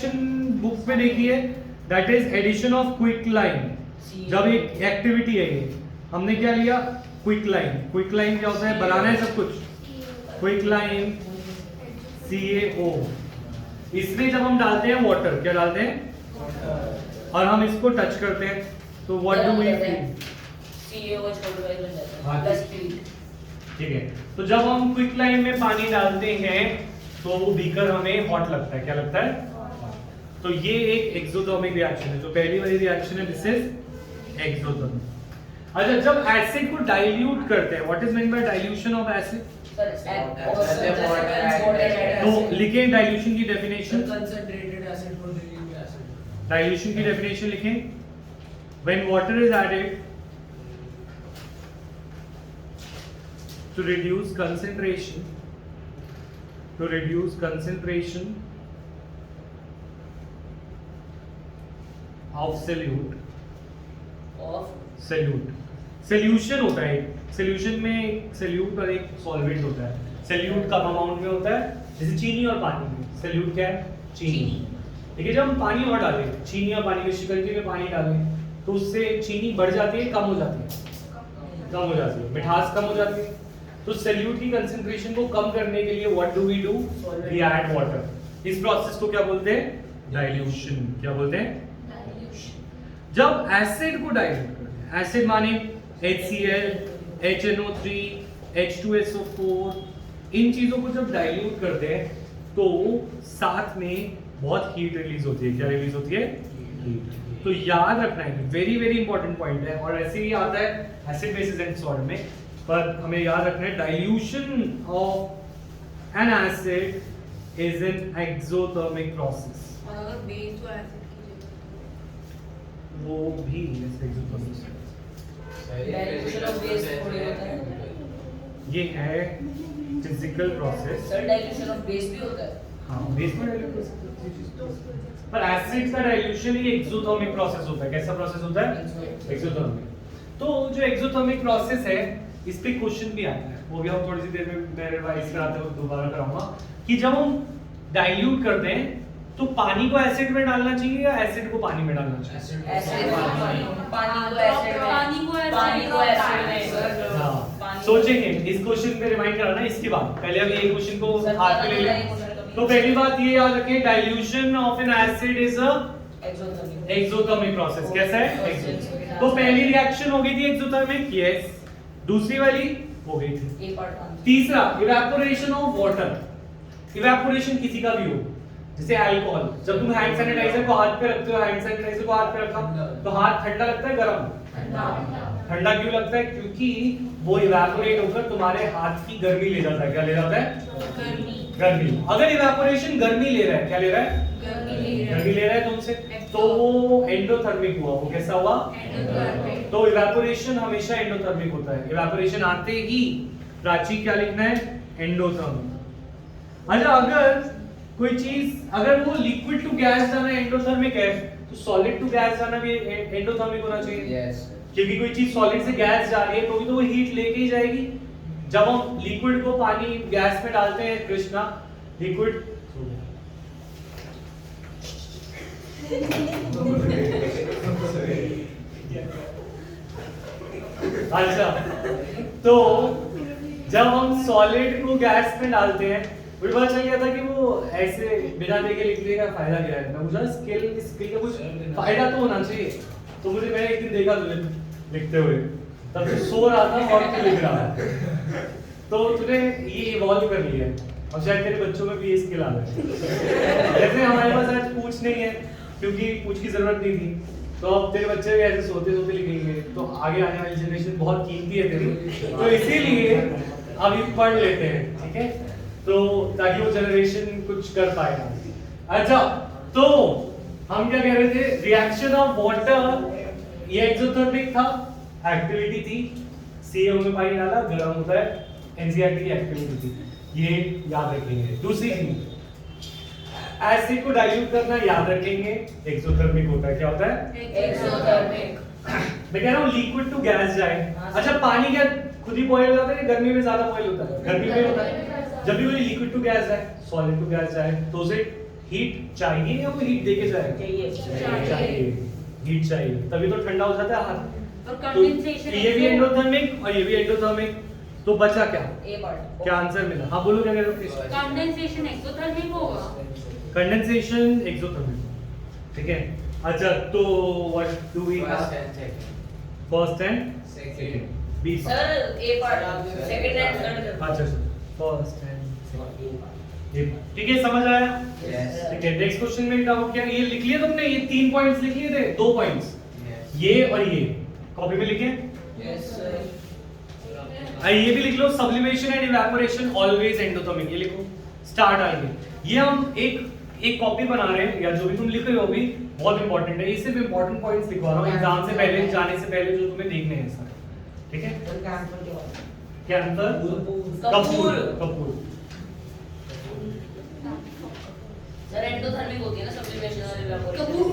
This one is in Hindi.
बुक में देखिए, that is addition of quick line. जब एक एक्टिविटी है ये, हमने क्या लिया, क्विक लाइन। क्विक लाइन क्या होता है, बनाना है सब कुछ। क्विक लाइन CaO, इसमें जब हम डालते हैं वाटर, क्या डालते हैं, और हम इसको टच करते हैं तो व्हाट डू वी फील, ठीक है। तो जब हम क्विक लाइन में पानी डालते हैं तो वो बीकर हमें हॉट लगता है, क्या लगता है, तो ये एक एक्सोथर्मिक रिएक्शन है। जो पहली वाली रिएक्शन है दिस इज एक्सोथर्मिक। अच्छा, जब एसिड को डाइल्यूट करते हैं, what is mean by dilution of acid, तो लिखें डाइल्यूशन की डेफिनेशन, कंसंट्रेटेड एसिड को dilute एसिड। डाइल्यूशन की डेफिनेशन लिखें, when water is added to reduce concentration of solution होता है। सॉल्यूशन में एक सॉल्यूट और एक सॉल्वेंट होता है। सॉल्यूट कम अमाउंट में होता है, जैसे चीनी और पानी में। सॉल्यूट क्या है, चीनी। ठीक है, जब हम पानी और डालें, चीनी और पानी के शिकंजी में पानी डालें तो उससे चीनी बढ़ जाती है, कम हो जाती है, कम हो जाती है, मिठास कम हो जाती है। तो सॉल्यूट की कंसंट्रेशन को कम करने के लिए what do we do, we add water. इस प्रोसेस को क्या बोलते हैं, डाइल्यूशन। क्या बोलते हैं, डाइल्यूशन। जब एसिड को डाइल्यूट करते हैं, एसिड माने HCl, HNO3, H2SO4, इन चीजों को जब डाइल्यूट करते हैं तो साथ में बहुत हीट रिलीज होती है। क्या रिलीज होती है, हीट। तो याद रखना है, वेरी वेरी इंपॉर्टेंट पॉइंट है, और ऐसे ही आता है एसिड बेसिस एंड सॉल्ट में, पर हमें याद रखना है dilution of N acid is an exothermic process. और अगर बेस तो एसिड की जगह, वो भी एक्सोथर्मिक है। डाइल्यूशन ऑफ बेस थोड़ी होता है। ये है physical process. Sir dilution of base भी होता है। हाँ, बेस में डाइल्यूट कर सकते हैं, पर एसिड का डाइल्यूशन ही एक्सोथर्मिक प्रोसेस होता है। कैसा प्रोसेस होता है, एक्सोथर्मिक। तो जो एक्सोथर्मिक प्रोसेस है, इस पे क्वेश्चन भी आता है, वो भी हम थोड़ी सी देर में मैं रिवाइज कराते हुए दोबारा कराऊंगा, कि जब हम डाइल्यूट करते हैं तो पानी को एसिड में डालना चाहिए या एसिड को पानी में डालना चाहिए, एसिड पानी को एसिड में। हाँ, सोचेंगे इस क्वेश्चन पे, रिमाइंड कराना इसके बाद। पहले अब ये क्वेश्चन को हाथ में ले लें। तो पहली बात ये याद रखें, dilution of N acid is a exothermic process. कैसा है, एक्सोथर्मिक। तो पहली रिएक्शन हो गई थी एक्सोथर्मिक, यस। दूसरी वाली हो गई थी। तीसरा, इवेपोरेशन ऑफ वाटर। इवेपोरेशन किसी का भी हो, जैसे अल्कोहल। जब तुम हैंड सैनिटाइजर को हाथ पे रखते हो, हैंड सैनिटाइजर को हाथ पे रखा तो हाथ ठंडा लगता है, गर्म? ठंडा क्यों लगता है, क्योंकि वो इवेपोरेट होकर तुम्हारे हाथ की गर्मी ले जाता है। क्या ले जाता है, गर्मी। अगर इवेपोरेशन गर्मी ले रहा है, क्या ले रहा है, गर्मी ले रहा है तुमसे, तो वो एंडोथर्मिक हुआ। वो कैसा हुआ, एंडोथर्मिक। तो इवेपोरेशन हमेशा एंडोथर्मिक होता है। इवेपोरेशन आते ही प्राची क्या लिखना है, एंडोथर्मिक। अच्छा, अगर कोई चीज, अगर वो लिक्विड टू गैस जाना एंडोथर्मिक है, तो सॉलिड टू गैस जाना भी एंडोथर्मिक होना चाहिए। यस, क्योंकि कोई चीज सॉलिड से गैस जा रही है तो भी तो वो हीट लेके ही जाएगी। जब हम लिक्विड को पानी गैस में डालते हैं, कृष्णा, लिक्विड अच्छा, तो जब हम सॉलिड को गैस में डालते हैं, मुझे पता चल गया था कि वो ऐसे बिना देखे लिखने का फायदा क्या है। मैं मुझे स्किल का कुछ फायदा तो होना चाहिए। तो मुझे, मैंने एक दिन देखा तुझे लिखते हुए, तब तो सो रहा था और तू लिख रहा है, तो तूने ये इवॉल्व कर लिया और शायद तेरे बच्चों में भी ये स्किल आ रहा है। जैसे हमारे पास आज पूछ नहीं है, क्योंकि पूछ की जरूरत नहीं थी, तो अब तेरे बच्चे भी ऐसे सोते सोते लिखेंगे, तो आगे आने वाली जनरेशन बहुत कीमती है तेरी, तो इसीलिए अभी पढ़ लेते हैं, ठीक है, तो ताकि वो जनरेशन कुछ कर पाएगा। अच्छा, तो हम क्या कह रहे थे, रिएक्शन ऑफ वाटर, ये एक्सोथर्मिक था, एक्टिविटी थी। CaO में पानी डाला, गर्म होता है, NCERT की एक्टिविटी थी, ये याद रखेंगे। दूसरी चीज, एसिड को डाइल्यूट करना याद रखेंगे, एक्सोथर्मिक होता है। क्या होता है, एक्सोथर्मिक। मैं कह रहा हूँ लिक्विड टू गैस जाए। अच्छा, पानी क्या खुद ही बॉयल हो जाता है, गर्मी में ज्यादा बॉयल होता है? गर्मी में होता है। जब भी कोई लिक्विड टू गैस जाए, सॉलिड टू गैस जाए, तो उसे हीट चाहिए या वो हीट देके जाएगा? चाहिए, हीट चाहिए, तभी तो ठंडा हो जाता है हाथ। और तो कंडेंसेशन ये भी एंडोथर्मिक और ये भी एंडोथर्मिक, तो बचा क्या? ए पार्ट क्या आंसर मिला? हाँ बोलो क्या कह रहे हो? कंडेंसेशन एक्सोथर्मिक होगा। कंडेंसेशन एक्सोथर्मिक, ठीक है। अच्छा तो what do we have? First and second, B sir A part second and third अच्छा फर्स्ट एंड सेकंड, ठीक है, समझ आया? ठीक है, नेक्स्ट क्वेश्चन में डाउट क्या? ये लिख लिया तुमने, ये 3 पॉइंट्स लिख लिए थे, 2 पॉइंट्स, ये और ये कॉपी में लिखे। यस सर ये भी लिख लो, sublimation and evaporation always endothermic, ये लिखो, स्टार्ट आएंगे। ये हम एक कॉपी बना रहे हैं, या जो भी तुम लिख रहे हो अभी बहुत इंपॉर्टेंट है, ये सिर्फ इंपॉर्टेंट पॉइंट्स लिखवा रहा हूँ एग्जाम से पहले, जाने से पहले जो तुम्हें देखने हैं सर, ठीक है। क्या answer? Kapoor. Kapoor. Sir endothermic होती है ना सब्लिमेशन और इवेपोरेशन। कपूर